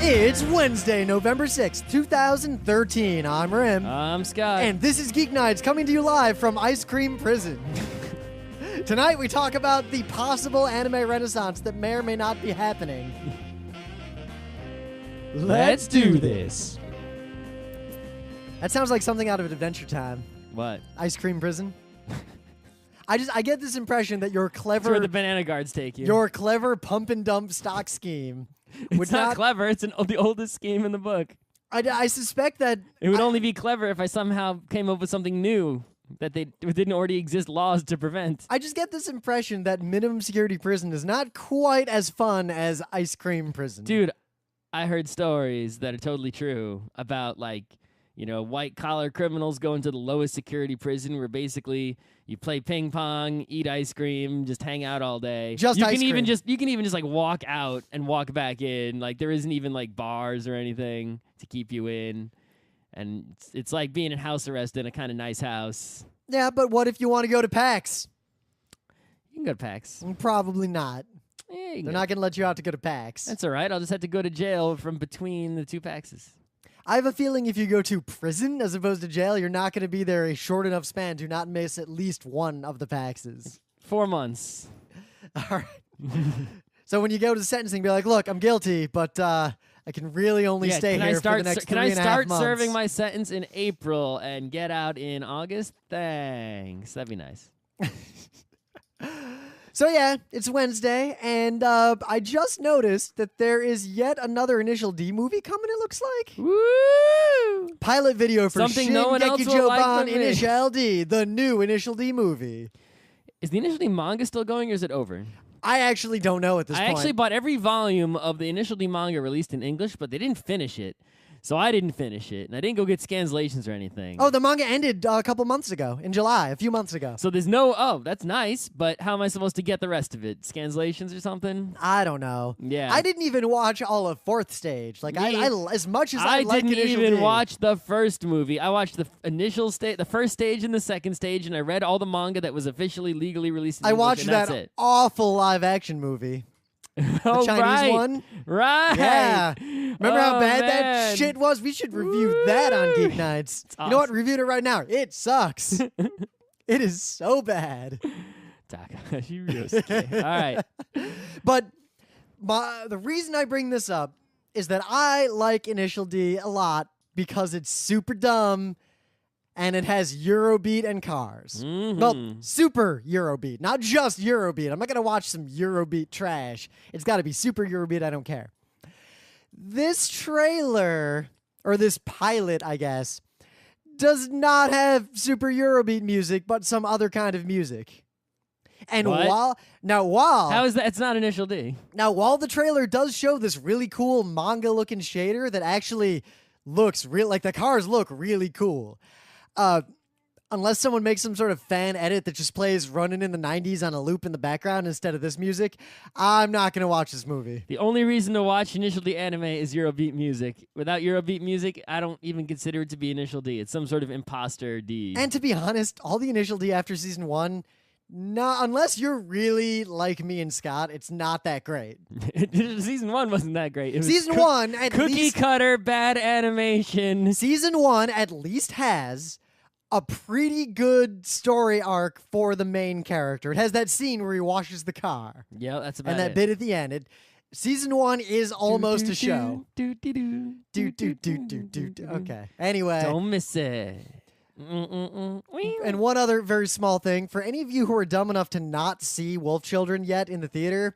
It's Wednesday, November 6th, 2013. I'm Rim. I'm Scott. And this is Geeknights coming to you live from Ice Cream Prison. Tonight we talk about the possible anime renaissance that may or may not be happening. Let's do this. That sounds like something out of Adventure Time. What? Ice Cream Prison. I get this impression that your clever... That's where the banana guards take you. Your clever pump and dump stock scheme... It's not clever. It's the oldest scheme in the book. I suspect that... It would only be clever if I somehow came up with something new that didn't already exist laws to prevent. I just get this impression that minimum security prison is not quite as fun as Ice Cream Prison. Dude, I heard stories that are totally true about, like, you know, white-collar criminals going to the lowest security prison where basically you play ping pong, eat ice cream, just hang out all day. Just you ice can cream. You can even just like walk out and walk back in. Like there isn't even like bars or anything to keep you in. And it's like being in house arrest in a kind of nice house. Yeah, but what if you want to go to PAX? You can go to PAX. Probably not. Yeah, They're not going to let you out to go to PAX. That's all right. I'll just have to go to jail from between the two PAXs. I have a feeling if you go to prison as opposed to jail, you're not going to be there a short enough span to not miss at least one of the PAXs. 4 months. All right. So when you go to the sentencing, be like, look, I'm guilty, but I can really only stay here for the next 3.5 months. Can I start serving my sentence in April and get out in August? Thanks. That'd be nice. So yeah, it's Wednesday, and I just noticed that there is yet another Initial D movie coming, it looks like. Woo! Pilot video for Something no one else Shingeki will like Joban but me. Initial D, the new Initial D movie. Is the Initial D manga still going, or is it over? I actually don't know at this point. I actually bought every volume of the Initial D manga released in English, but they didn't finish it. So I didn't finish it, and I didn't go get scanslations or anything. Oh, the manga ended a couple months ago, in July, a few months ago. So there's no, that's nice, but how am I supposed to get the rest of it? Scanslations or something? I don't know. Yeah. I didn't even watch all of Fourth Stage. Like, I as much as I like didn't Initial even D. watch the first movie. I watched the initial stage, the first stage and the second stage, and I read all the manga that was officially legally released in English, watched and that's that it. awful live-action movie. Oh, The Chinese right. one? Right. Yeah. Remember how bad that man. shit was? We should review that on Geeknights. You know what? Reviewed it right now. It sucks. It is so bad. You All right. But the reason I bring this up is that I like Initial D a lot because it's super dumb and it has Eurobeat and cars. Mm-hmm. Well, super Eurobeat, not just Eurobeat. I'm not going to watch some Eurobeat trash. It's got to be super Eurobeat. I don't care. This trailer, or this pilot, I guess, does not have super Eurobeat music, but some other kind of music. And What? while How is that? It's not Initial D. Now, while the trailer does show this really cool manga-looking shader that actually looks real, like the cars look really cool, unless someone makes some sort of fan edit that just plays Running in the 90s on a loop in the background instead of this music, I'm not going to watch this movie. The only reason to watch Initial D anime is Eurobeat music. Without Eurobeat music, I don't even consider it to be Initial D. It's some sort of imposter D. And to be honest, all the Initial D after Season 1, unless you're really like me and Scott, it's not that great. Season 1 wasn't that great. It was Season 1, at cookie least... cutter, bad animation. Season 1 at least has a pretty good story arc for the main character. It has that scene where he washes the car. Yeah, that's about And that it. bit at the end. Season 1 is almost a show. Okay. Anyway. Don't miss it. And one other very small thing. For any of you who are dumb enough to not see Wolf Children yet in the theater,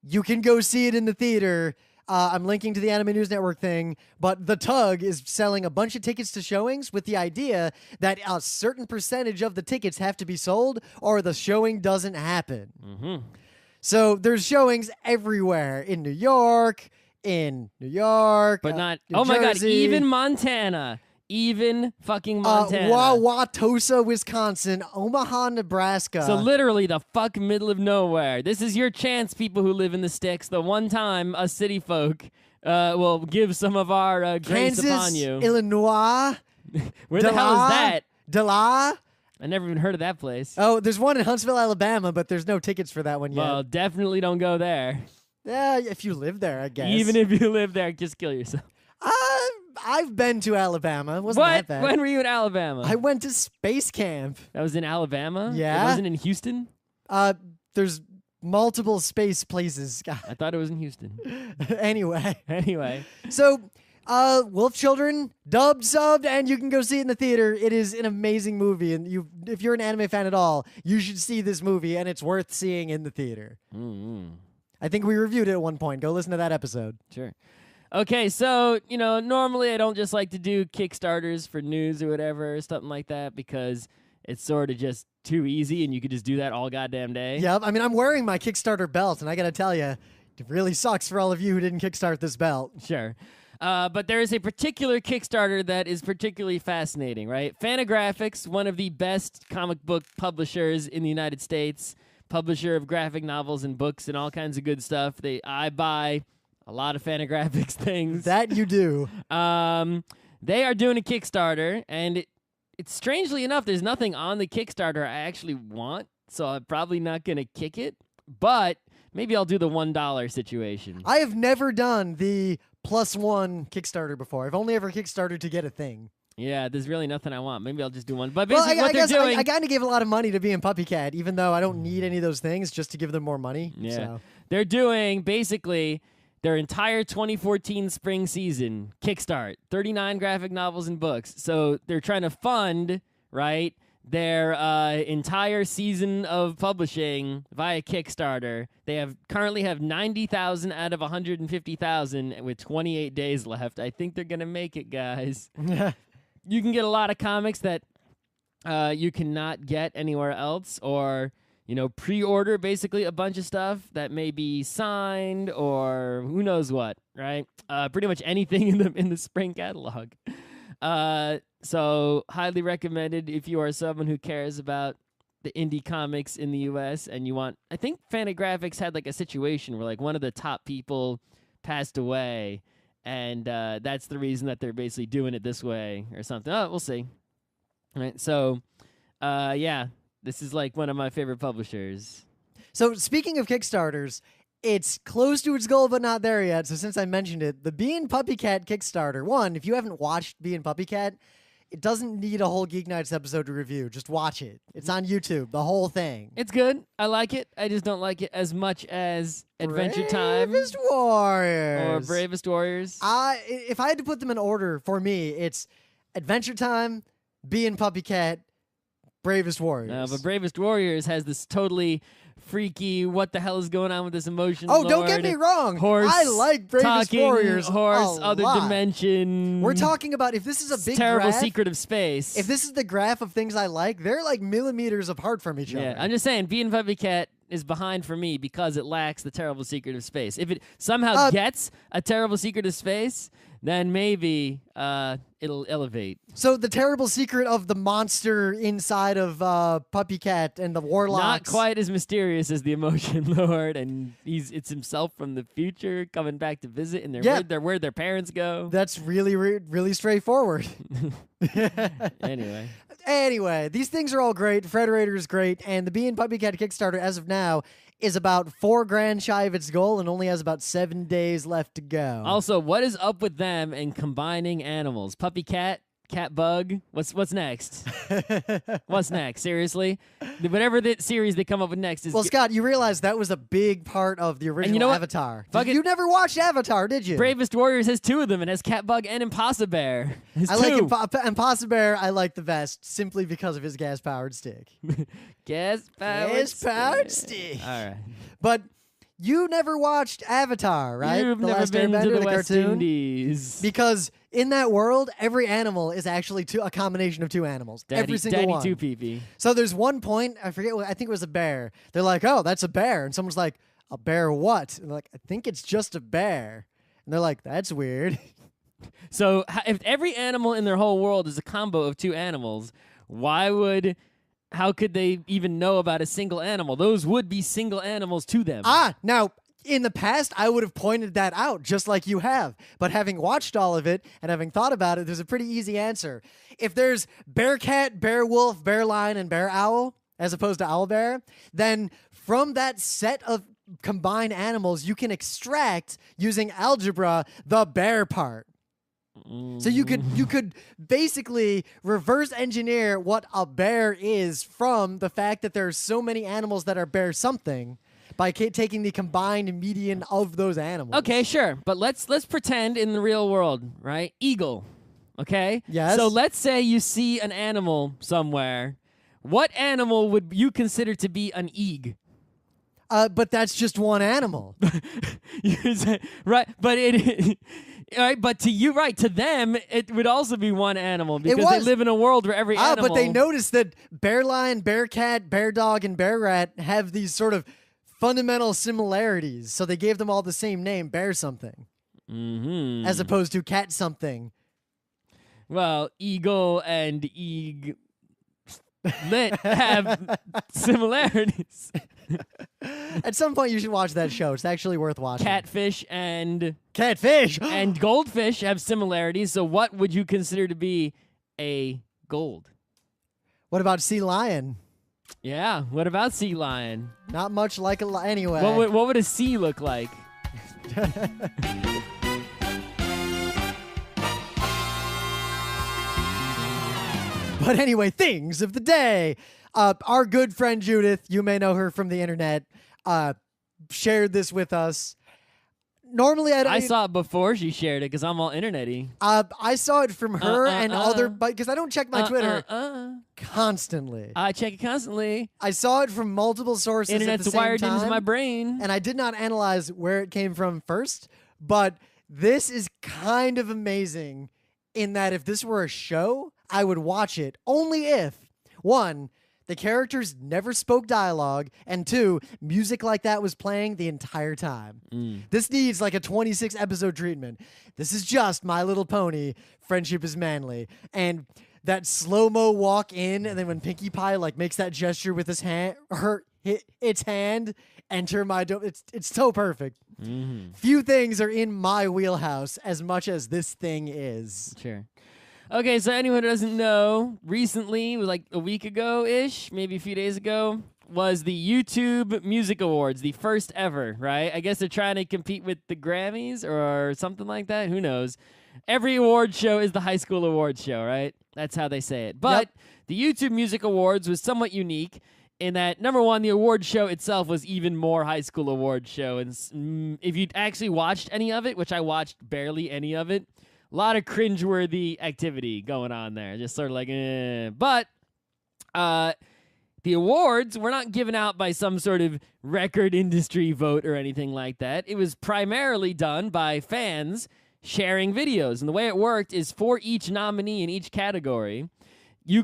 you can go see it in the theater. I'm linking to the Anime News Network thing, but The Tug is selling a bunch of tickets to showings with the idea that a certain percentage of the tickets have to be sold or the showing doesn't happen. Mm-hmm. So there's showings everywhere in New York, But not, New oh my God, Jersey, even Montana. Even fucking Montana. Wauwatosa, Wisconsin, Omaha, Nebraska. So literally the fuck middle of nowhere. This is your chance, people who live in the sticks. The one time us city folk will give some of our grace Kansas, upon you. Illinois. Where the hell is that? Dela. I never even heard of that place. Oh, there's one in Huntsville, Alabama, but there's no tickets for that one yet. Well, definitely don't go there. Yeah, if you live there, I guess. Even if you live there, just kill yourself. I've been to Alabama. It wasn't that bad. When were you in Alabama? I went to space camp. That was in Alabama? Yeah. It wasn't in Houston? There's multiple space places. I thought it was in Houston. Anyway. So, Wolf Children, dubbed, subbed, and you can go see it in the theater. It is an amazing movie, and if you're an anime fan at all, you should see this movie, and it's worth seeing in the theater. Mm-hmm. I think we reviewed it at one point. Go listen to that episode. Sure. Okay, so, normally I don't just like to do Kickstarters for news or whatever, something like that, because it's sort of just too easy, and you could just do that all goddamn day. Yep. I mean, I'm wearing my Kickstarter belt, and I got to tell you, it really sucks for all of you who didn't kickstart this belt. Sure. But there is a particular Kickstarter that is particularly fascinating, right? Fantagraphics, one of the best comic book publishers in the United States, publisher of graphic novels and books and all kinds of good stuff. I buy a lot of Fantagraphics things. That you do. They are doing a Kickstarter, and it's strangely enough, there's nothing on the Kickstarter I actually want, so I'm probably not going to kick it, but maybe I'll do the $1 situation. I have never done the +1 Kickstarter before. I've only ever Kickstarted to get a thing. Yeah, there's really nothing I want. Maybe I'll just do one. But basically I what they're doing... I kind of gave a lot of money to be in Puppy Cat, even though I don't need any of those things, just to give them more money. Yeah. So. They're doing, basically, their entire 2014 spring season kickstart, 39 graphic novels and books. So they're trying to fund, right, their entire season of publishing via Kickstarter. They currently have 90,000 out of 150,000 with 28 days left. I think they're going to make it, guys. You can get a lot of comics that you cannot get anywhere else, or pre-order basically a bunch of stuff that may be signed or who knows what, right? Pretty much anything in the spring catalog. So highly recommended if you are someone who cares about the indie comics in the US and you want... I think Fantagraphics had like a situation where like one of the top people passed away, and that's the reason that they're basically doing it this way or something. Oh, we'll see. All right, so yeah, this is like one of my favorite publishers. So speaking of Kickstarters, it's close to its goal, but not there yet. So since I mentioned it, the Bee and Puppy Cat Kickstarter. One, if you haven't watched Bee and Puppy Cat, it doesn't need a whole Geeknights episode to review. Just watch it. It's on YouTube, the whole thing. It's good. I like it. I just don't like it as much as Adventure Time. Bravest Warriors. Or Bravest Warriors. If I had to put them in order, for me, it's Adventure Time, Bee and Puppy Cat, Bravest Warriors. But Bravest Warriors has this totally freaky, what the hell is going on with this emotion? Oh, don't get me wrong. Horse I like Bravest talking, Warriors. Horse, other dimension. We're talking about, if this is a big terrible graph, secret of space. If this is the graph of things I like, they're like millimeters apart from each other. Yeah, I'm just saying, Bee and Puppy Cat is behind for me because it lacks the terrible secret of space. If it somehow gets a terrible secret of space, then maybe it'll elevate. So the terrible secret of the monster inside of Puppy Cat and the warlocks. Not quite as mysterious as the Emotion Lord, and it's himself from the future coming back to visit, and where their parents go. That's really, really straightforward. Anyway, these things are all great. Frederator is great, and the Bee and Puppy Cat Kickstarter, as of now, is about $4,000 shy of its goal and only has about 7 days left to go. Also, what is up with them and combining animals? Puppy cat, cat bug. What's next? What's next? Seriously? Whatever the series they come up with next is... Well, Scott, you realize that was a big part of the original Avatar. You never watched Avatar, did you? Bravest Warriors has 2 of them. It has Cat Bug and Impossible Bear. I like Impossible Bear. I like the best simply because of his gas-powered stick. Gas-powered stick. All right. But you never watched Avatar, right? You've never been to the West Indies. Because in that world, every animal is actually a combination of 2 animals. Every single one. Daddy 2-pee-pee. So there's one point, I forget, I think it was a bear. They're like, oh, that's a bear. And someone's like, a bear what? And they're like, I think it's just a bear. And they're like, that's weird. So if every animal in their whole world is a combo of 2 animals, how could they even know about a single animal? Those would be single animals to them. Now, in the past, I would have pointed that out, just like you have. But having watched all of it and having thought about it, there's a pretty easy answer. If there's bear cat, bear wolf, bear lion, and bear owl, as opposed to owl bear, then from that set of combine animals, you can extract using algebra the bear part. So you could basically reverse engineer what a bear is from the fact that there's so many animals that are bear something by taking the combined median of those animals. Okay, sure. But let's pretend in the real world, right? Eagle. Okay? Yes. So let's say you see an animal somewhere. What animal would you consider to be an eag? But that's just one animal. Right, but all right, but to them, it would also be one animal because they live in a world where every animal. But they noticed that bear lion, bear cat, bear dog, and bear rat have these sort of fundamental similarities, so they gave them all the same name, bear something, as opposed to cat something. Well, eagle and eaglet have similarities. At some point, you should watch that show. It's actually worth watching. Catfish and goldfish have similarities. So, what would you consider to be a gold? What about sea lion? Yeah. What about sea lion? Not much like a lion. Anyway, what would a sea look like? But anyway, things of the day. Our good friend Judith, you may know her from the internet, shared this with us. Normally, I saw it before she shared it because I'm all internet-y. I saw it from her and other, because I don't check my Twitter constantly. I check it constantly. I saw it from multiple sources. Internet's at the same wired time, into my brain, and I did not analyze where it came from first. But this is kind of amazing in that if this were a show, I would watch it only if, one, the characters never spoke dialogue, and two, music like that was playing the entire time. This needs like a 26-episode treatment. This is just My Little Pony, Friendship is Manly. And that slow-mo walk in, and then when Pinkie Pie like makes that gesture with his hand, its hand, enter my dome. It's so perfect. Few things are in my wheelhouse as much as this thing is. Sure. Okay, so anyone who doesn't know, recently, like a week ago-ish, maybe a few days ago, was the YouTube Music Awards, the first ever, right? I guess they're trying to compete with the Grammys or something like that. Who knows? Every award show is the high school awards show, right? That's how they say it. But the YouTube Music Awards was somewhat unique in that, number one, the award show itself was even more high school award show. And if you actually watched any of it, which I watched barely any of it, a lot of cringeworthy activity going on there. Just sort of like, But the awards were not given out by some sort of record industry vote or anything like that. It was primarily done by fans sharing videos. And the way it worked is for each nominee in each category,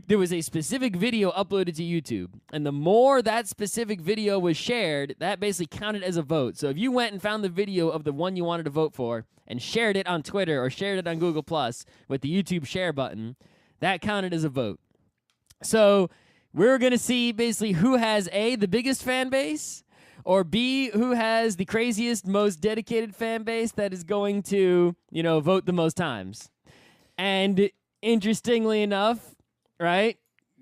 there was a specific video uploaded to YouTube. And the more that specific video was shared, that basically counted as a vote. So if you went and found the video of the one you wanted to vote for and shared it on Twitter or shared it on Google Plus with the YouTube share button, that counted as a vote. So we're going to see basically who has A, the biggest fan base, or B, who has the craziest, most dedicated fan base that is going to, vote the most times. And interestingly enough, right,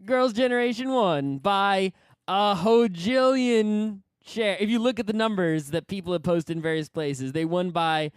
Girls' Generation won by a hojillion share. If you look at the numbers that people have posted in various places, they won by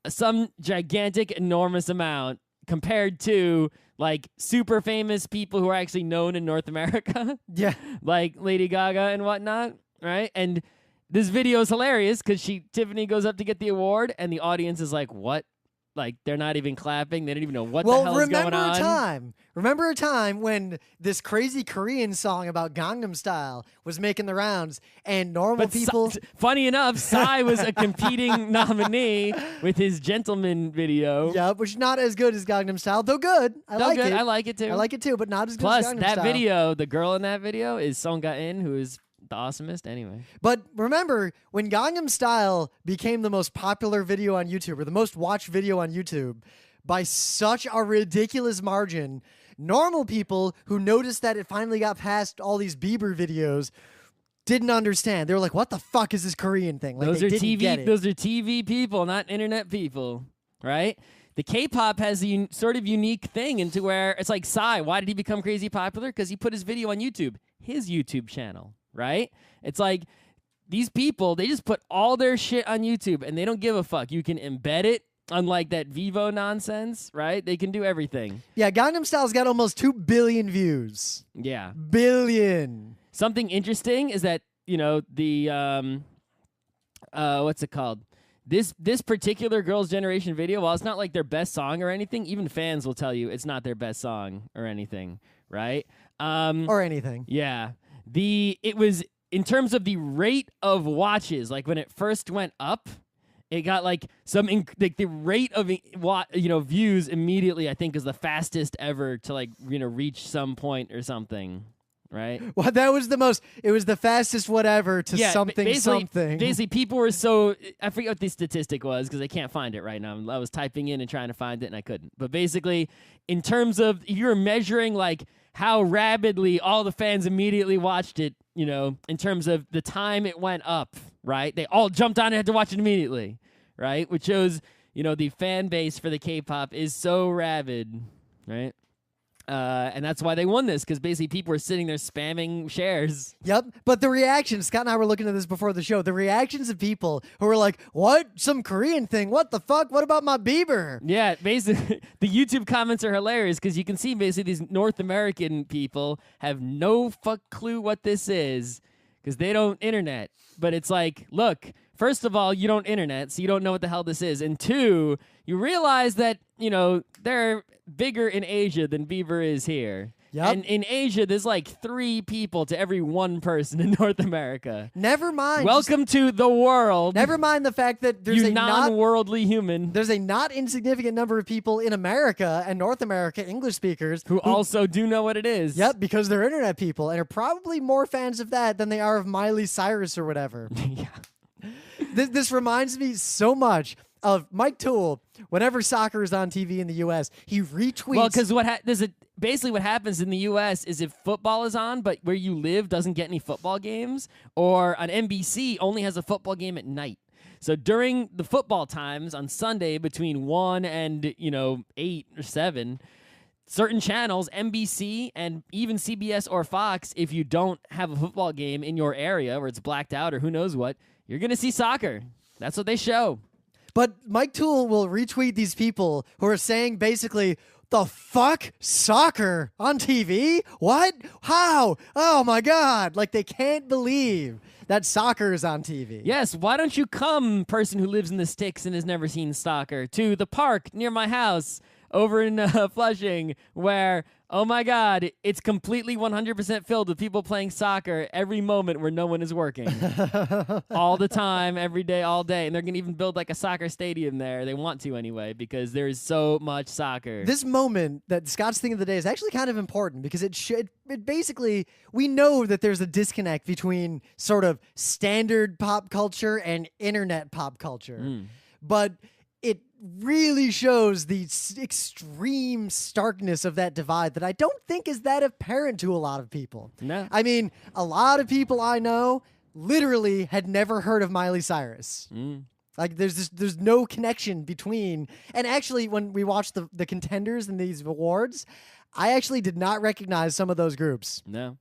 some gigantic, enormous amount compared to like super famous people who are actually known in North America. Yeah. Like Lady Gaga and whatnot, right? And this video is hilarious because Tiffany goes up to get the award and the audience is like, what? Like, they're not even clapping. They don't even know what the hell is going on. Remember a time when this crazy Korean song about Gangnam Style was making the rounds, and normal people... Funny enough, Psy was a competing nominee with his Gentleman video. Yeah, which is not as good as Gangnam Style, though good. I like it. I like it, too. I like it, too, but not as good Plus, as Gangnam that Style. video, the girl in that video is Song Ga-in, who is the awesomest anyway. But remember, when Gangnam Style became the most popular video on YouTube, or the most watched video on YouTube, by such a ridiculous margin, normal people who noticed that it finally got past all these Bieber videos didn't understand. They were like, what the fuck is this Korean thing? Like, those are TV people, not internet people, right? The K-pop has a sort of unique thing into where it's like, Psy, why did he become crazy popular? Because he put his video on YouTube, his YouTube channel. Right? It's like these people, they just put all their shit on YouTube, and they don't give a fuck. You can embed it, unlike that Vivo nonsense, right? They can do everything. Yeah, Gangnam Style's got almost 2 billion views. Yeah. Billion. Something interesting is that, the, what's it called? This particular Girls' Generation video, while it's not like their best song or anything, even fans will tell you it's not their best song or anything, right? Or anything. Yeah. It was, in terms of the rate of watches, like when it first went up, it got like the rate of views immediately, I think, is the fastest ever to reach some point or something, right? Well, that was it was the fastest whatever to something. Basically, people were so, I forget what the statistic was because I can't find it right now. I was typing in and trying to find it and I couldn't. But basically, in terms of, you're measuring like how rapidly all the fans immediately watched it, in terms of the time it went up, right? They all jumped on and had to watch it immediately, right? Which shows, the fan base for the K-pop is so rabid, right? And that's why they won this, because basically people were sitting there spamming shares. Yep. But the reactions, Scott and I were looking at this before the show, the reactions of people who were like, what? Some Korean thing? What the fuck? What about my Bieber? Yeah, basically, the YouTube comments are hilarious because you can see basically these North American people have no fuck clue what this is because they don't internet. But it's like, look, first of all, you don't internet, so you don't know what the hell this is. And two, you realize that, they're bigger in Asia than Bieber is here. Yep. And in Asia, there's like 3 people to every 1 person in North America. Never mind. Welcome to the world. Never mind the fact that there's a non-worldly human. There's a not insignificant number of people in America and North America, English speakers, who also do know what it is. Yep, because they're internet people and are probably more fans of that than they are of Miley Cyrus or whatever. Yeah. This reminds me so much of Mike Toole. Whenever soccer is on TV in the U.S., he retweets. Well, because basically what happens in the U.S. is if football is on, but where you live doesn't get any football games, or on NBC only has a football game at night. So during the football times on Sunday between 1 and 8 or 7, certain channels, NBC and even CBS or Fox, if you don't have a football game in your area where it's blacked out or who knows what, you're going to see soccer. That's what they show. But Mike Toole will retweet these people who are saying basically, the fuck? Soccer on TV? What? How? Oh my God. Like they can't believe that soccer is on TV. Yes, why don't you come, person who lives in the sticks and has never seen soccer, to the park near my house over in Flushing where, oh my God, it's completely 100% filled with people playing soccer every moment where no one is working. All the time, every day, all day. And they're going to even build like a soccer stadium there. They want to anyway because there is so much soccer. This moment that Scott's thing of the day is actually kind of important because it basically, we know that there's a disconnect between sort of standard pop culture and internet pop culture. But it really shows the extreme starkness of that divide that I don't think is that apparent to a lot of people. No. I mean, a lot of people I know literally had never heard of Miley Cyrus. Like, there's no connection between... And actually, when we watched the contenders in these awards, I actually did not recognize some of those groups. No.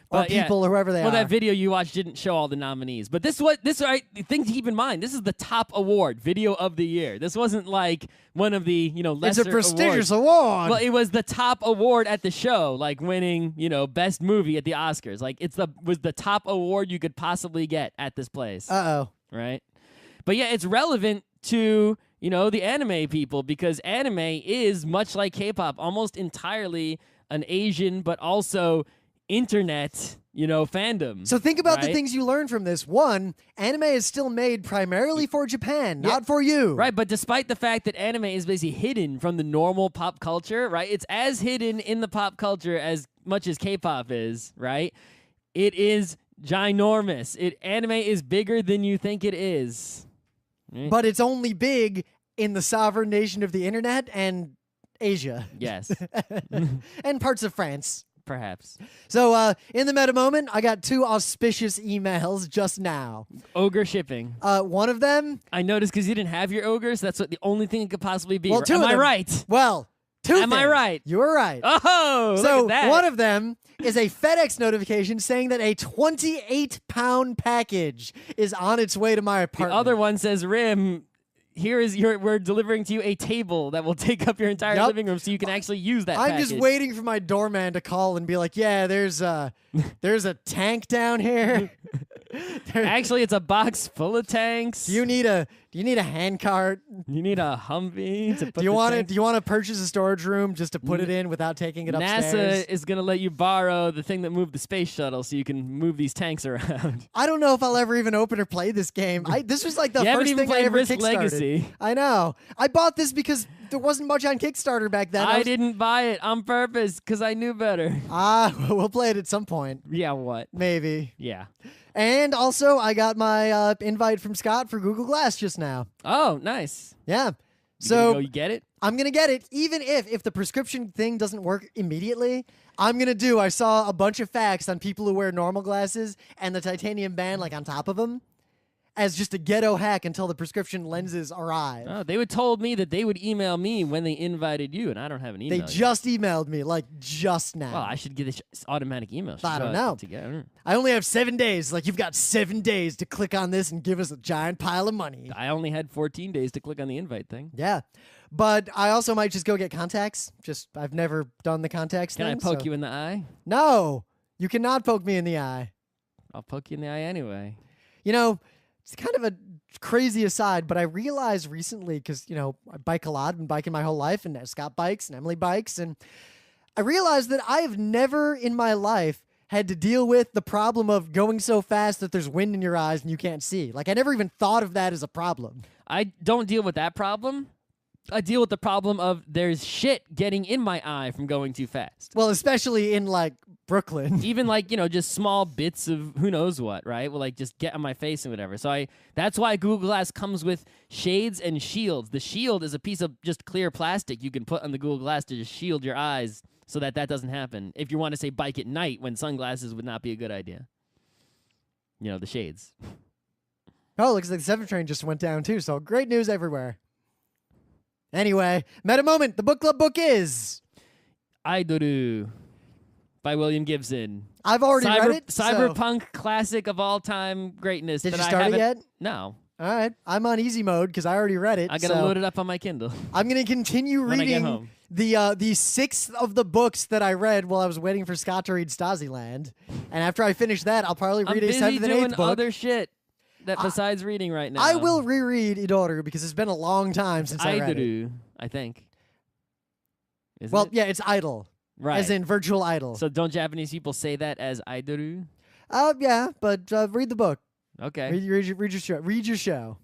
Or people, or whoever they are. Well, that video you watched didn't show all the nominees. But this thing to keep in mind, this is the top award, Video of the Year. This wasn't like one of the, lesser It's a prestigious awards. award. Well, it was the top award at the show, like winning, best movie at the Oscars. Like, was the top award you could possibly get at this place. Uh-oh. Right? But yeah, it's relevant to, the anime people because anime is, much like K-pop, almost entirely an Asian, but also internet, fandom. So think about the things you learn from this. One, anime is still made primarily for Japan, not for you. Right, but despite the fact that anime is basically hidden from the normal pop culture, right? It's as hidden in the pop culture as much as K-pop is, right? It is ginormous. Anime is bigger than you think it is. Right? But it's only big in the sovereign nation of the internet and Asia. Yes. And parts of France. Perhaps. So, in the meta moment, I got 2 auspicious emails just now. Ogre shipping. One of them... I noticed because you didn't have your ogres. That's the only thing it could possibly be. Well, 2 Am of I them, right? Well, Two Am I things. right? You were right. Oh, So look at that. one of them is a FedEx notification saying that a 28-pound package is on its way to my The apartment. other one says, Rim, we're delivering to you a table that will take up your entire Yep. living room so you can actually use that I'm package. just waiting for my doorman to call and be like, yeah, there's a tank down here. Actually, it's a box full of tanks. Do you need a hand cart? You need a Humvee to put Do you the want tanks- to purchase a storage room just to put it in without taking it upstairs? NASA is going to let you borrow the thing that moved the space shuttle so you can move these tanks around. I don't know if I'll ever even open or play this game. This was like the You haven't first even thing I played ever Risk kickstarted. Legacy. I know. I bought this because there wasn't much on Kickstarter back then. I didn't buy it on purpose because I knew better. We'll play it at some point. Yeah, what? Maybe. Yeah. And also, I got my invite from Scott for Google Glass just now. Oh, nice. Yeah. You So go, you get it? I'm going to get it, even if the prescription thing doesn't work immediately. I'm going to I saw a bunch of facts on people who wear normal glasses and the titanium band like on top of them as just a ghetto hack until the prescription lenses arrive. Oh, they would told me that they would email me when they invited you, and I don't have an email. They just emailed me, like just now. Well, I should get this automatic email. I don't know. Together. I only have 7 days. Like, you've got 7 days to click on this and give us a giant pile of money. I only had 14 days to click on the invite thing. Yeah. But I also might just go get contacts. I've never done the contacts Can thing. I poke you in the eye? No. You cannot poke me in the eye. I'll poke you in the eye anyway. You know, it's kind of a crazy aside, but I realized recently, because, I bike a lot. I've been biking my whole life, and Scott bikes, and Emily bikes, and I realized that I have never in my life had to deal with the problem of going so fast that there's wind in your eyes and you can't see. Like, I never even thought of that as a problem. I don't deal with that problem. I deal with the problem of there's shit getting in my eye from going too fast. Well, especially in, like, Brooklyn. Even like, just small bits of who knows what, right? Will like just get on my face and whatever. So that's why Google Glass comes with shades and shields. The shield is a piece of just clear plastic you can put on the Google Glass to just shield your eyes so that doesn't happen. If you want to say bike at night when sunglasses would not be a good idea. The shades. Oh, looks like the 7 train just went down too, so great news everywhere. Anyway, meta moment. The book club book is Aidoru by William Gibson. I've already read it. Cyberpunk classic of all time greatness. Did that you I start it haven't- yet? No. All right. I'm on easy mode because I already read it. I gotta load it up on my Kindle. I'm gonna continue When I get reading home. the 6th of the books that I read while I was waiting for Scott to read Stasiland. And after I finish that, I'll probably I'm read a busy 7th and doing 8th book. other shit that besides reading right now. I will reread Idoru because it's been a long time since I read it. Aidoru, I think. Isn't Well, it? yeah, it's idle. Right. As in virtual idol. So don't Japanese people say that as Aidoru? Yeah, but read the book. Okay. Read your show. Read your show.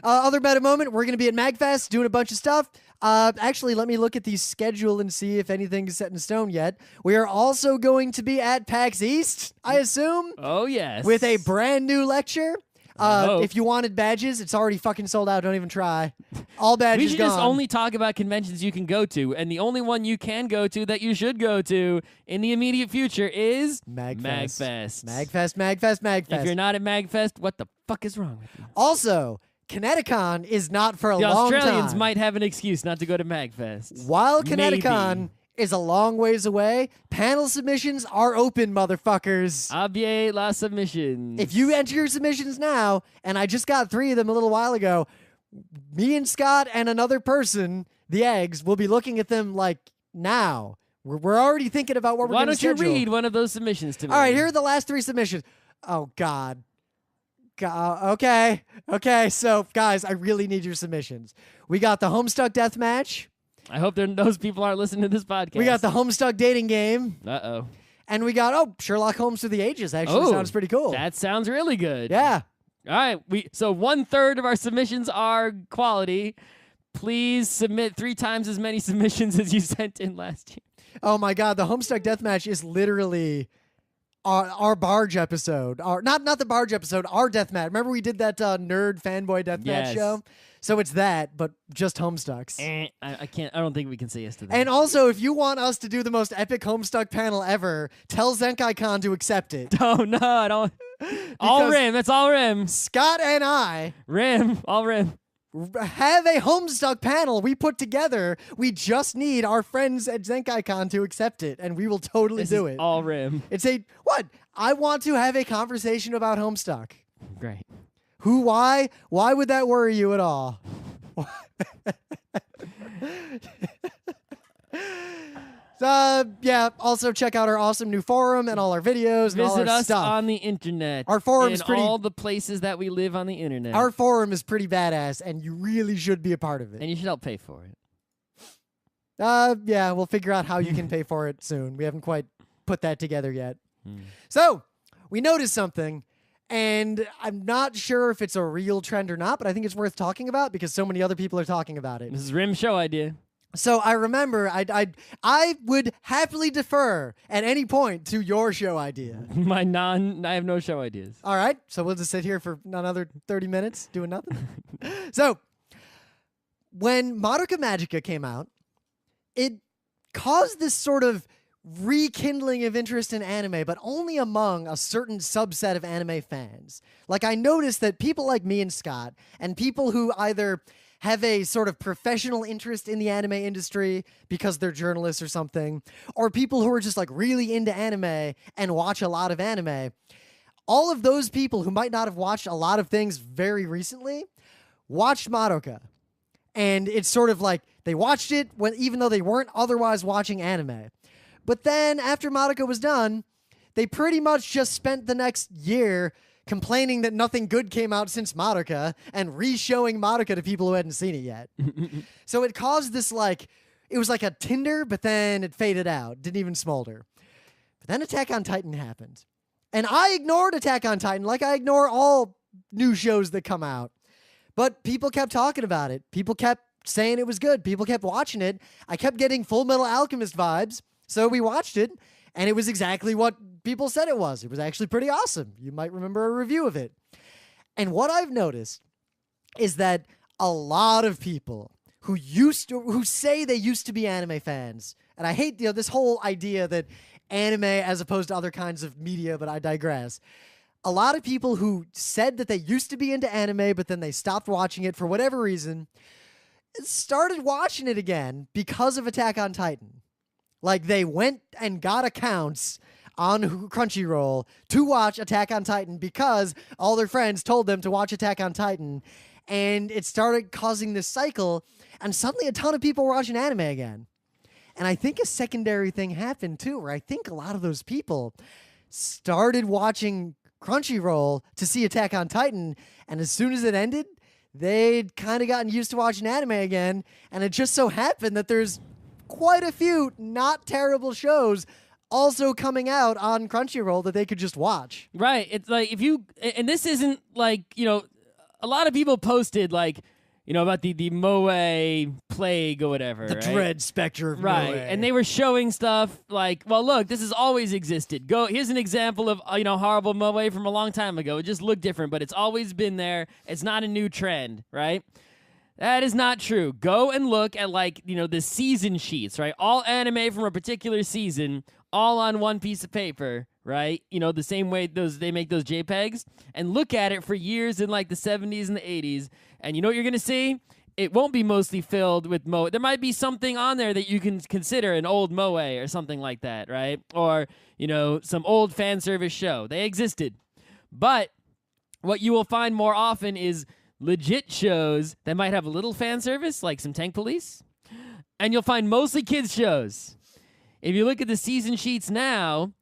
Other meta moment, we're going to be at MagFest doing a bunch of stuff. Actually, let me look at the schedule and see if anything's set in stone yet. We are also going to be at PAX East, I assume, Oh, yes. with a brand new lecture. hope. If you wanted badges, it's already fucking sold out. Don't even try. All badges We should gone. just only talk about conventions you can go to, and the only one you can go to that you should go to in the immediate future is MagFest. MagFest. MagFest. If you're not at MagFest, what the fuck is wrong with you? Also, Kineticon is not for a The long time. Australians might have an excuse not to go to MagFest. While Kineticon Maybe. is a long ways away, panel submissions are open, motherfuckers. Abie la submissions. If you enter your submissions now, and I just got 3 of them a little while ago, me and Scott and another person, the eggs, will be looking at them like now. We're already thinking about what we're Why going to don't you schedule. read one of those submissions to me? All right, here are the last 3 submissions. Oh, God. Okay. So, guys, I really need your submissions. We got the Homestuck Deathmatch. I hope those people aren't listening to this podcast. We got the Homestuck Dating Game. Uh-oh. And we got, Sherlock Holmes Through the Ages. Actually, sounds pretty cool. That sounds really good. Yeah. All right. So 1/3 of our submissions are quality. Please submit 3 times as many submissions as you sent in last year. Oh, my God. The Homestuck Deathmatch is literally our Barge episode. Not the Barge episode, our Deathmatch. Remember we did that nerd fanboy Deathmatch Yes. show? So it's that, but just Homestucks. I can't. I don't think we can say yes to that. And also, if you want us to do the most epic Homestuck panel ever, tell Zenkai-Con to accept it. Oh no, I don't. All Because- rim. That's all rim. Scott and I, Rim. All rim. have a Homestuck panel we put together. We just need our friends at ZenkaiCon to accept it, and we will totally do it. All Rim. It's what? I want to have a conversation about Homestuck. Great. Why? Why would that worry you at all? Yeah, also check out our awesome new forum and all our videos and all our Visit us stuff. on the internet. Our forum's in pretty... all the places that we live on the internet. Our forum is pretty badass, and you really should be a part of it. And you should help pay for it. Yeah, we'll figure out how you can pay for it soon. We haven't quite put that together yet. So, we noticed something, and I'm not sure if it's a real trend or not, but I think it's worth talking about because so many other people are talking about it. This is Rim's show idea. So I remember I would happily defer at any point to your show idea. I have no show ideas. All right, so we'll just sit here for another 30 minutes doing nothing. So, when Madoka Magica came out, it caused this sort of rekindling of interest in anime, but only among a certain subset of anime fans. Like, I noticed that people like me and Scott, and people who either have a sort of professional interest in the anime industry because they're journalists or something, or people who are just like really into anime and watch a lot of anime, all of those people who might not have watched a lot of things very recently watched Madoka. And it's sort of like they watched it even though they weren't otherwise watching anime. But then after Madoka was done, they pretty much just spent the next year complaining that nothing good came out since Madoka and re-showing Madoka to people who hadn't seen it yet. So it caused this it was like a tinder, but then it faded out. Didn't even smolder. But then Attack on Titan happened. And I ignored Attack on Titan like I ignore all new shows that come out. But people kept talking about it. People kept saying it was good. People kept watching it. I kept getting Full Metal Alchemist vibes. So we watched it, and it was exactly what people said it was. It was actually pretty awesome. You might remember a review of it. And what I've noticed is that a lot of people who say they used to be anime fans, and I hate this whole idea that anime as opposed to other kinds of media, but I digress. A lot of people who said that they used to be into anime, but then they stopped watching it for whatever reason, started watching it again because of Attack on Titan. Like, they went and got accounts on Crunchyroll to watch Attack on Titan because all their friends told them to watch Attack on Titan, and it started causing this cycle, and suddenly a ton of people were watching anime again. And I think a secondary thing happened, too, where I think a lot of those people started watching Crunchyroll to see Attack on Titan, and as soon as it ended, they'd kind of gotten used to watching anime again, and it just so happened that there's quite a few not terrible shows also coming out on Crunchyroll that they could just watch. Right. It's like and this isn't like, a lot of people posted about the Moe plague or whatever. The right? dread specter of Moe. Right. And they were showing stuff like, well, look, this has always existed. Here's an example of, horrible Moe from a long time ago. It just looked different, but it's always been there. It's not a new trend, right? That is not true. Go and look at the season sheets, right? All anime from a particular season, all on one piece of paper, right? The same way they make those JPEGs, and look at it for years in the 70s and the 80s, and you know what you're gonna see? It won't be mostly filled with Moe. There might be something on there that you can consider an old Moe or something like that, right? Or some old fan service show. They existed, but what you will find more often is legit shows that might have a little fan service, like some Tank Police, and you'll find mostly kids shows. If you look at the season sheets now,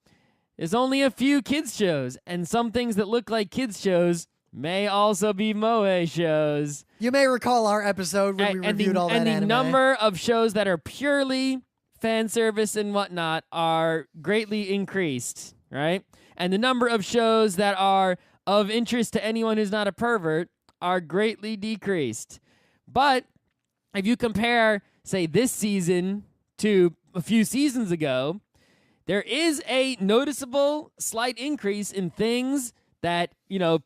there's only a few kids shows, and some things that look like kids shows may also be Moe shows. You may recall our episode when we reviewed all that anime. And the number of shows that are purely fan service and whatnot are greatly increased, right? And the number of shows that are of interest to anyone who's not a pervert are greatly decreased. But if you compare, say, this season to a few seasons ago, there is a noticeable slight increase in things that,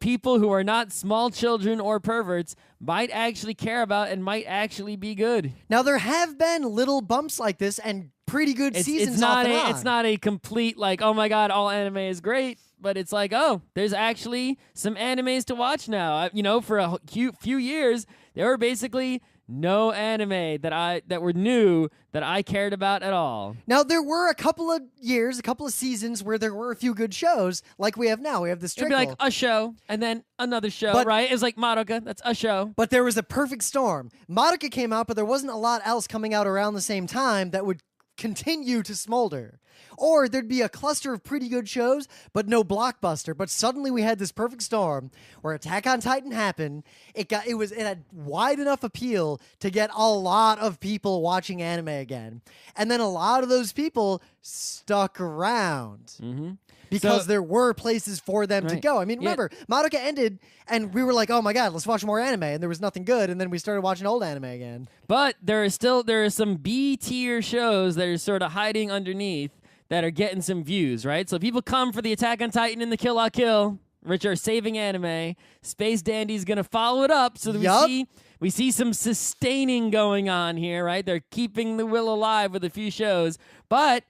people who are not small children or perverts might actually care about and might actually be good. Now, there have been little bumps like this and pretty good seasons off and on. It's not a complete, oh my God, all anime is great. but it's like, oh, there's actually some animes to watch now. For a few years, there were basically no anime that were new that I cared about at all. Now, there were a couple of seasons where there were a few good shows, like we have now. We have this trickle. It'd be like a show, and then another show, right? It was like Madoka, that's a show. But there was a perfect storm. Madoka came out, but there wasn't a lot else coming out around the same time that would continue to smolder. Or there'd be a cluster of pretty good shows, but no blockbuster. But suddenly we had this perfect storm where Attack on Titan happened. It had wide enough appeal to get a lot of people watching anime again. And then a lot of those people stuck around. Mm-hmm. Because there were places for them to go. I mean, remember, Madoka ended, and we were like, oh my god, let's watch more anime. And there was nothing good, and then we started watching old anime again. But there are some B-tier shows that are sort of hiding underneath that are getting some views, right? So people come for the Attack on Titan and the Kill la Kill, which are saving anime. Space Dandy's going to follow it up so that we see some sustaining going on here, right? They're keeping the will alive with a few shows. But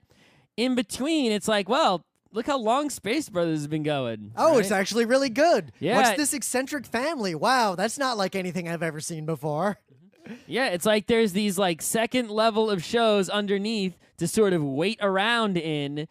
in between, it's like, well, look how long Space Brothers has been going. Oh, right? It's actually really good. Yeah. What's this eccentric family? Wow, that's not like anything I've ever seen before. Yeah, it's like there's these like second level of shows underneath to sort of wait around in,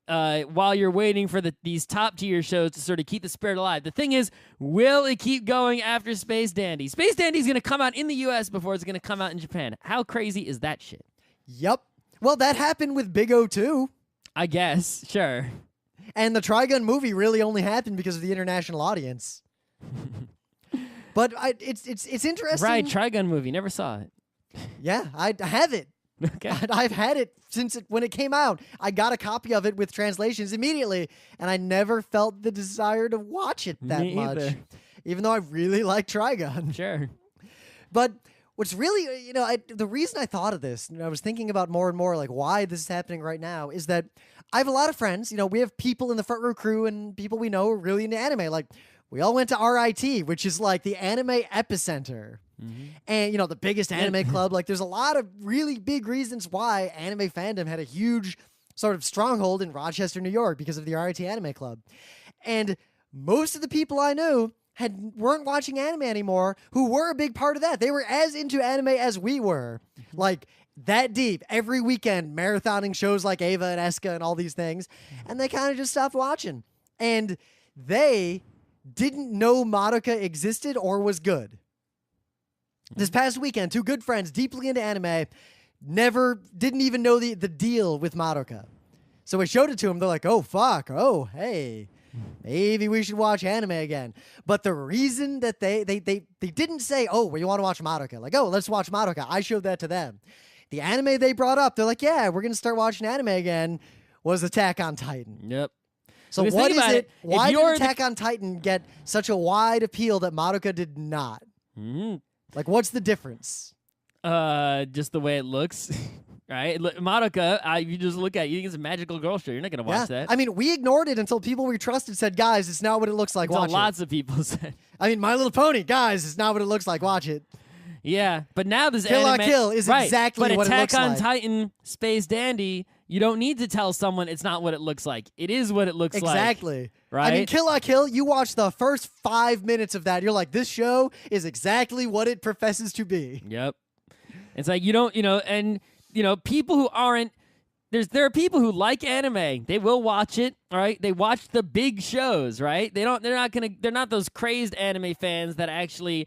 while you're waiting for these top tier shows to sort of keep the spirit alive. The thing is, will it keep going after Space Dandy? Space Dandy's going to come out in the US before it's going to come out in Japan. How crazy is that shit? Yep. Well, that happened with Big O too. I guess, sure. And the Trigun movie really only happened because of the international audience. But it's interesting. Right, Trigun movie. Never saw it. Yeah, I have it. Okay. I've had it since when it came out. I got a copy of it with translations immediately, and I never felt the desire to watch it that much. Even though I really like Trigun. Sure. But what's really, the reason I thought of this, and I was thinking about more and more like why this is happening right now, is that I have a lot of friends. We have people in the Front Row Crew and people we know are really into anime. Like, we all went to RIT, which is like the anime epicenter. Mm-hmm. And, the biggest anime club. Like, there's a lot of really big reasons why anime fandom had a huge sort of stronghold in Rochester, New York, because of the RIT Anime Club. And most of the people I knew weren't watching anime anymore, who were a big part of that. They were as into anime as we were. Like, that deep. Every weekend, marathoning shows like Ava and Eska and all these things. And they kind of just stopped watching. And they didn't know Madoka existed or was good. This past weekend, two good friends, deeply into anime, didn't even know the deal with Madoka. So I showed it to them. They're like, oh, fuck. Oh, hey. Maybe we should watch anime again. But the reason that they didn't say, oh, well, you want to watch Madoka? Like, oh, let's watch Madoka. I showed that to them. The anime they brought up, they're like, yeah, we're going to start watching anime again, was Attack on Titan. Yep. So because what is it? Why did Attack on Titan get such a wide appeal that Madoka did not? Mm-hmm. Like, what's the difference? Just the way it looks. Right? Madoka, you just look at it, you think it's a magical girl show. You're not going to watch that. I mean, we ignored it until people we trusted said, guys, it's not what it looks like. Watch it. Lots of people said. I mean, My Little Pony, guys, it's not what it looks like. Watch it. Yeah, but now this Kill anime... la Kill is exactly what it looks like. But Attack on Titan, Space Dandy, you don't need to tell someone it's not what it looks like. It is what it looks like. Exactly. Right? I mean, Kill la Kill, you watch the first 5 minutes of that, you're like, this show is exactly what it professes to be. Yep. It's like, you don't, and, people who aren't... There are people who like anime. They will watch it, all right? They watch the big shows, right? They're not those crazed anime fans that actually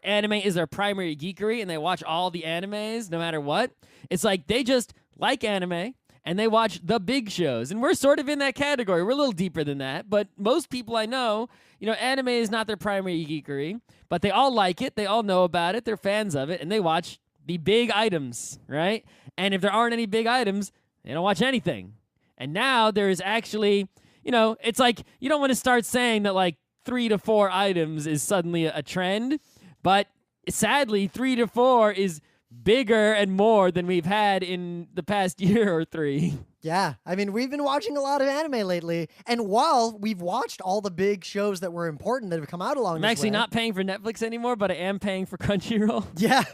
anime is their primary geekery and they watch all the animes no matter what. It's like they just like anime and they watch the big shows. And we're sort of in that category. We're a little deeper than that, but most people I know, anime is not their primary geekery, but they all like it. They all know about it. They're fans of it and they watch the big items, right? And if there aren't any big items, they don't watch anything. And now there is actually, it's like you don't want to start saying that 3 to 4 items is suddenly a trend. But sadly, 3 to 4 is bigger and more than we've had in the past year or 3. Yeah. I mean, we've been watching a lot of anime lately. And while we've watched all the big shows that were important that have come out along I'm this actually way, not paying for Netflix anymore, but I am paying for Crunchyroll. Yeah.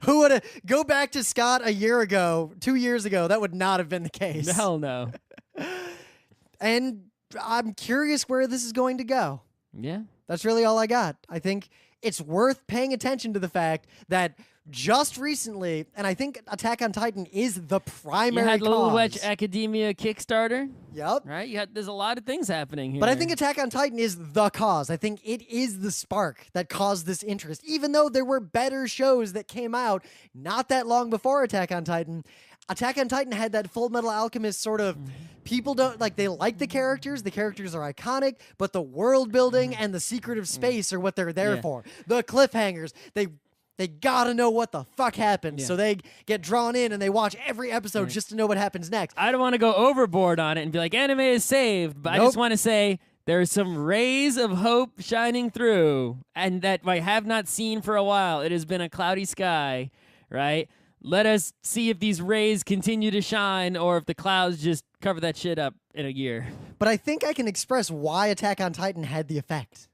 Who would have go back to Scott a year ago, 2 years ago? That would not have been the case. Hell no. And I'm curious where this is going to go. Yeah. That's really all I got. I think it's worth paying attention to the fact that just recently, and I think Attack on Titan is the primary You had cause. Little Witch Academia Kickstarter. Yep. Right? There's a lot of things happening here. But I think Attack on Titan is the cause. I think it is the spark that caused this interest. Even though there were better shows that came out not that long before Attack on Titan, Attack on Titan had that Full Metal Alchemist sort of, people don't, like, they like the characters are iconic, but the world building and the secret of space are what they're there for. The cliffhangers, they gotta know what the fuck happens, so they get drawn in and they watch every episode just to know what happens next. I don't want to go overboard on it and be like, anime is saved, but I just want to say there's some rays of hope shining through, and that I have not seen for a while. It has been a cloudy sky, right? Let us see if these rays continue to shine or if the clouds just cover that shit up in a year. But I think I can express why Attack on Titan had the effect.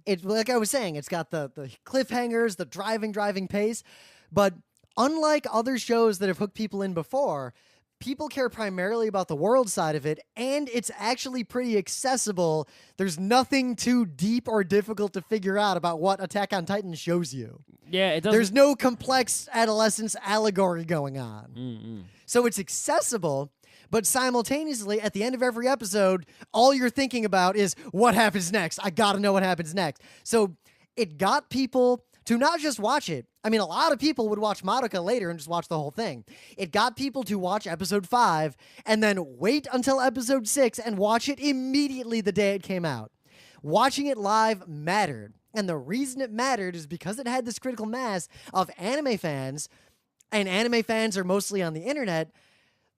It, like I was saying, it's got the cliffhangers, the driving pace, but unlike other shows that have hooked people in before, people care primarily about the world side of it, and it's actually pretty accessible. There's nothing too deep or difficult to figure out about what Attack on Titan shows you. Yeah, it doesn't. There's no complex adolescence allegory going on. So it's accessible, but simultaneously, at the end of every episode, all you're thinking about is what happens next. I gotta know what happens next. So it got people to not just watch it. I mean, a lot of people would watch Madoka later and just watch the whole thing. It got people to watch episode 5 and then wait until episode 6 and watch it immediately the day it came out. Watching it live mattered. And the reason it mattered is because it had this critical mass of anime fans, and anime fans are mostly on the internet.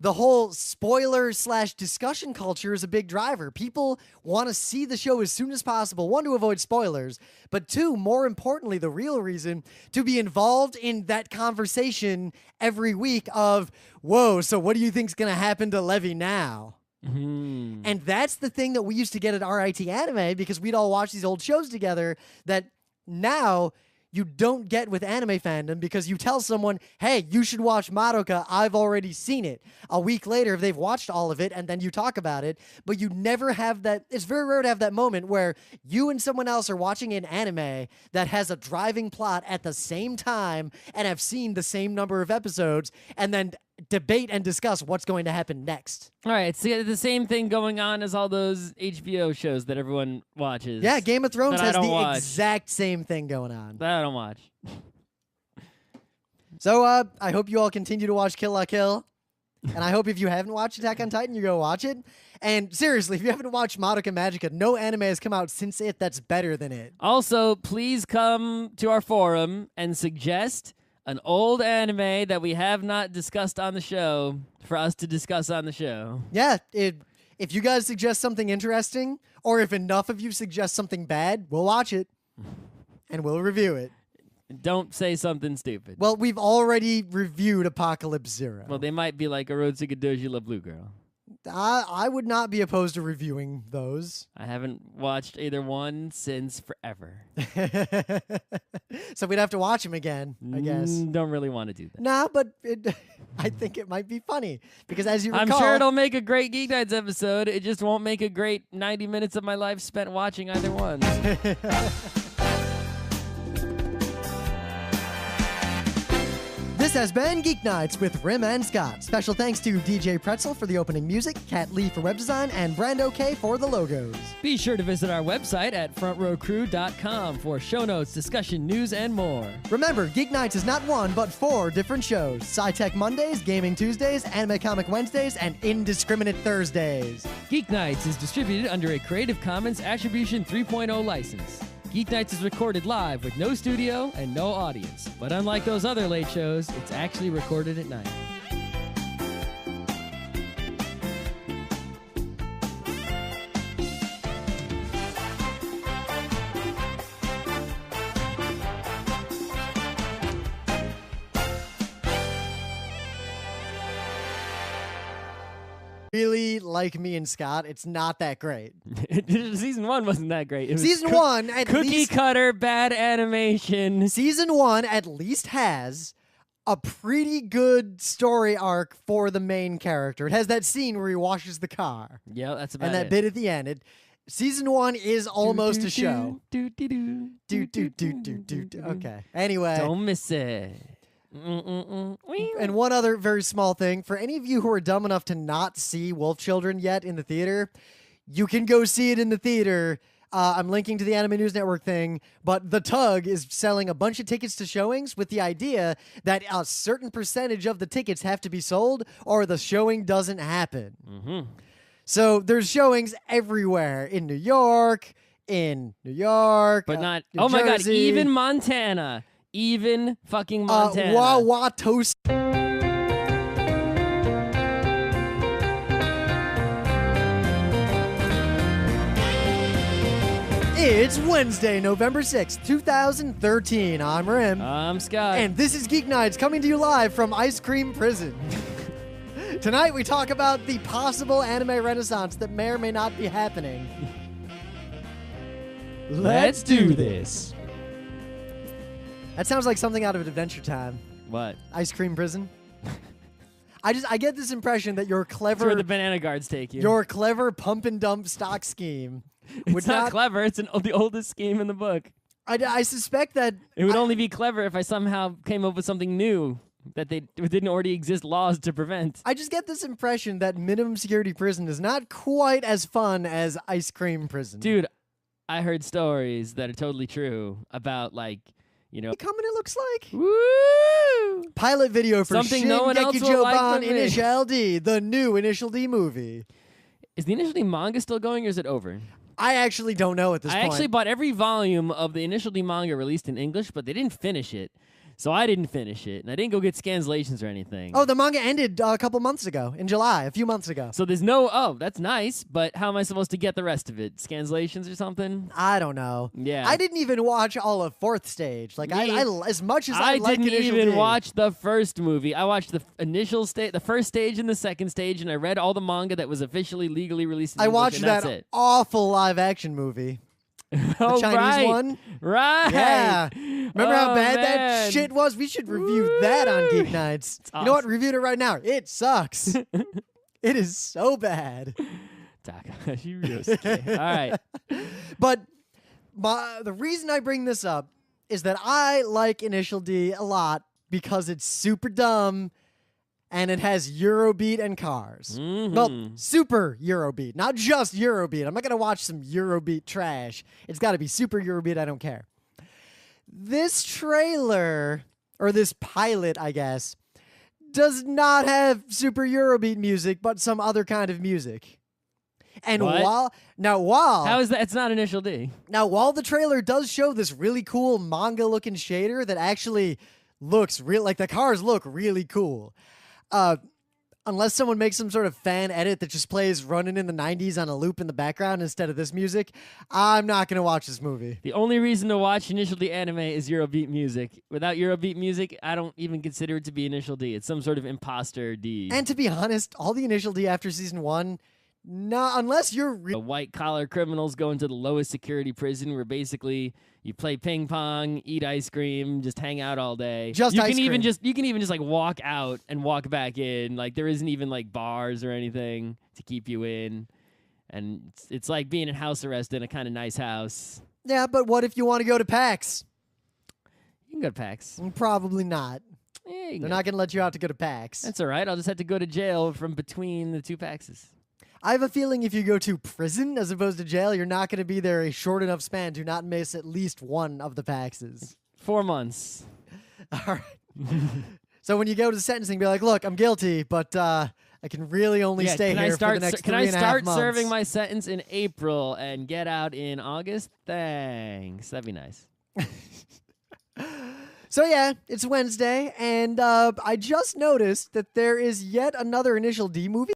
The whole spoiler/discussion culture is a big driver. People want to see the show as soon as possible. One, to avoid spoilers, but two, more importantly, the real reason, to be involved in that conversation every week of, whoa, so what do you think's going to happen to Levi now? And that's the thing that we used to get at RIT Anime, because we'd all watch these old shows together, that now you don't get with anime fandom, because you tell someone, hey, you should watch Madoka, I've already seen it. A week later, they've watched all of it, and then you talk about it, but you never have that. It's very rare to have that moment where you and someone else are watching an anime that has a driving plot at the same time and have seen the same number of episodes, and then debate and discuss what's going to happen next. All right, so the same thing going on as all those HBO shows that everyone watches. Yeah, Game of Thrones has the exact same thing going on. That I don't watch. So I hope you all continue to watch Kill la Kill. And I hope if you haven't watched Attack on Titan, you go watch it. And seriously, if you haven't watched Madoka Magica, no anime has come out since it that's better than it. Also, please come to our forum and suggest an old anime that we have not discussed on the show for us to discuss on the show. Yeah, if you guys suggest something interesting, or if enough of you suggest something bad, we'll watch it. And we'll review it. Don't say something stupid. Well, we've already reviewed Apocalypse Zero. Well, they might be like Orotsuka Doji La Blue Girl. I would not be opposed to reviewing those. I haven't watched either one since forever. So we'd have to watch them again, I guess. Don't really want to do that. Nah, but I think it might be funny. Because as you recall... I'm sure it'll make a great Geeknights episode. It just won't make a great 90 minutes of my life spent watching either one. This has been Geeknights with Rim and Scott. Special thanks to DJ Pretzel for the opening music, Kat Lee for web design, and Brando K for the logos. Be sure to visit our website at frontrowcrew.com for show notes, discussion, news, and more. Remember, Geeknights is not one, but 4 different shows. Sci-Tech Mondays, Gaming Tuesdays, Anime Comic Wednesdays, and Indiscriminate Thursdays. Geeknights is distributed under a Creative Commons Attribution 3.0 license. Geeknights is recorded live with no studio and no audience. But unlike those other late shows, it's actually recorded at night. Really like me and Scott, it's not that great. Season 1 wasn't that great. It was Season 1, at cookie least... cutter, bad animation. Season 1 at least has a pretty good story arc for the main character. It has that scene where he washes the car. Yeah, that's about and that it. bit at the end. Season 1 is almost a show. Okay. Anyway. Don't miss it. And one other very small thing. For any of you who are dumb enough to not see Wolf Children yet in the theater, you can go see it in the theater. I'm linking to the Anime News Network thing, but The Tug is selling a bunch of tickets to showings with the idea that a certain percentage of the tickets have to be sold or the showing doesn't happen. Mm-hmm. So there's showings everywhere in New York, but not. New Oh my God! Jersey. Even Montana, even fucking Montana. Wauwatosa. It's Wednesday, November 6th, 2013. I'm Rim. I'm Scott. And this is Geeknights coming to you live from Ice Cream Prison. Tonight we talk about the possible anime renaissance that may or may not be happening. Let's do this. That sounds like something out of Adventure Time. What? Ice Cream Prison. I get this impression that your That's where clever the banana guards take you. your clever pump and dump stock scheme would It's not clever. It's the oldest scheme in the book. I suspect that It would only be clever if I somehow came up with something new that didn't already exist laws to prevent. I just get this impression that minimum security prison is not quite as fun as Ice Cream Prison. Dude, I heard stories that are totally true about Coming, it looks like. woo! Pilot video for Something no one else will like Joban but me. Initial D, the new Initial D movie. Is the Initial D manga still going or is it over? I actually don't know at this I point. actually bought every volume of the Initial D manga released in English, but they didn't finish it. So I didn't finish it, and I didn't go get scanslations or anything. Oh, the manga ended a couple months ago, in July, a few months ago. So there's that's nice, but how am I supposed to get the rest of it? Scanslations or something? I don't know. Yeah. I didn't even watch all of Fourth Stage. Like I as much as I like didn't Initial even D. watch the first movie. I watched the initial stage, the first stage and the second stage, and I read all the manga that was officially legally released in I English, watched and that that's it. awful live action movie. Oh, The Chinese right. one. Right. Yeah. Remember how Oh, bad man. that shit was? We should review that on Geek Nights. You know what? Reviewed it right now. It sucks. It is so bad. Takahashi Ryosuke. All right. But the reason I bring this up is that I like Initial D a lot because it's super dumb and it has Eurobeat and cars. Mhm. Well, super Eurobeat, not just Eurobeat. I'm not going to watch some Eurobeat trash. It's got to be super Eurobeat. I don't care. This trailer, or this pilot, I guess, does not have super Eurobeat music, but some other kind of music. And What? while How is that? It's not Initial D. Now, while the trailer does show this really cool manga-looking shader that actually looks real, like the cars look really cool, unless someone makes some sort of fan edit that just plays Running in the 90s on a loop in the background instead of this music, I'm not going to watch this movie. The only reason to watch Initial D anime is Eurobeat music. Without Eurobeat music, I don't even consider it to be Initial D. It's some sort of imposter D. And to be honest, all the Initial D after season 1, unless you're The white-collar criminals go into the lowest security prison where basically you play ping pong, eat ice cream, just hang out all day. Just you ice can even cream. you can even just like walk out and walk back in. Like there isn't even like bars or anything to keep you in. And it's like being in house arrest in a kind of nice house. Yeah, but what if you want to go to PAX? You can go to PAX. Probably not. Yeah, you can They're go. not going to let you out to go to PAX. That's all right. I'll just have to go to jail from between the two PAXs. I have a feeling if you go to prison as opposed to jail, you're not going to be there a short enough span to not miss at least one of the PAXs. 4 months. All right. So when you go to the sentencing, be like, look, I'm guilty, but I can really only stay here for the next 3.5 months. Can I start serving my sentence in April and get out in August? Thanks. That'd be nice. So yeah, it's Wednesday, and I just noticed that there is yet another Initial D movie.